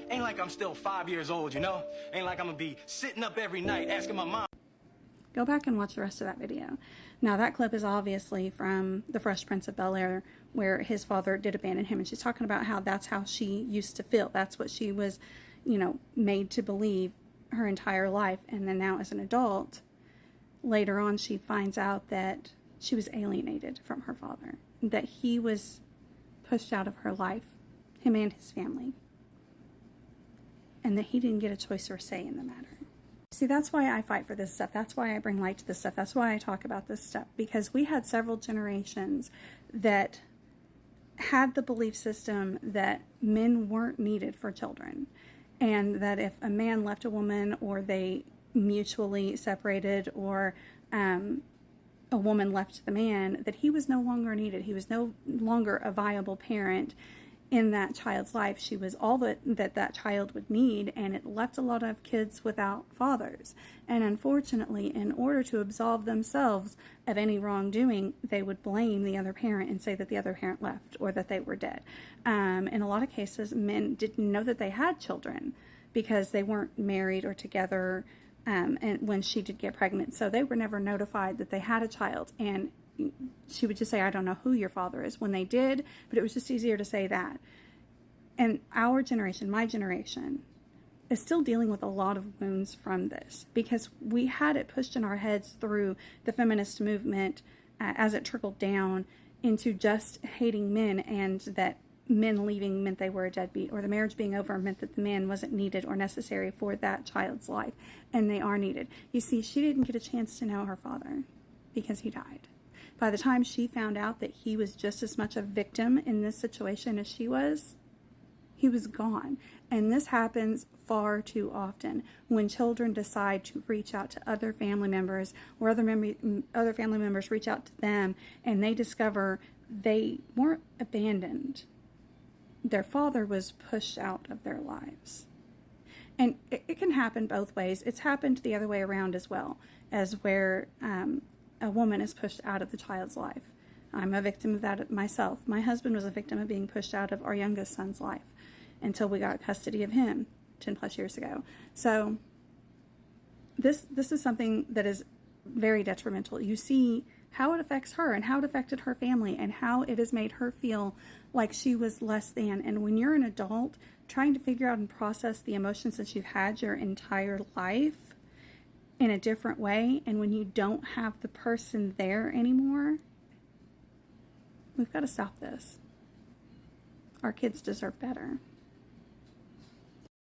Ain't like I'm still 5 years old, you know? Ain't like I'm gonna be sitting up every night asking my mom. Go back and watch the rest of that video. Now, that clip is obviously from The Fresh Prince of Bel-Air, where his father did abandon him. And she's talking about how that's how she used to feel. That's what she was, you know, made to believe her entire life. And then now as an adult, later on, she finds out that she was alienated from her father, that he was pushed out of her life, him and his family, and that he didn't get a choice or say in the matter. See, that's why I fight for this stuff. That's why I bring light to this stuff. That's why I talk about this stuff, because we had several generations that had the belief system that men weren't needed for children, and that if a man left a woman, or they mutually separated, or a woman left the man, that he was no longer needed. He was no longer a viable parent in that child's life. She was all that child would need, and it left a lot of kids without fathers. And unfortunately, in order to absolve themselves of any wrongdoing, they would blame the other parent and say that the other parent left, or that they were dead. In a lot of cases, men didn't know that they had children because they weren't married or together, and when she did get pregnant. So they were never notified that they had a child, and she would just say, I don't know who your father is, when they did, but it was just easier to say that. And our generation, my generation, is still dealing with a lot of wounds from this, because we had it pushed in our heads through the feminist movement as it trickled down into just hating men, and that men leaving meant they were a deadbeat, or the marriage being over meant that the man wasn't needed or necessary for that child's life, and they are needed. You see, she didn't get a chance to know her father because he died. By the time she found out that he was just as much a victim in this situation as she was, he was gone. And this happens far too often when children decide to reach out to other family members, or other family members reach out to them, and they discover they weren't abandoned. Their father was pushed out of their lives. And it can happen both ways. It's happened the other way around as well, as where a woman is pushed out of the child's life. I'm a victim of that myself. My husband was a victim of being pushed out of our youngest son's life until we got custody of him 10 plus years ago. So this is something that is very detrimental. You see how it affects her, and how it affected her family, and how it has made her feel like she was less than. And when you're an adult trying to figure out and process the emotions that you've had your entire life in a different way, and when you don't have the person there anymore, we've got to stop this. Our kids deserve better.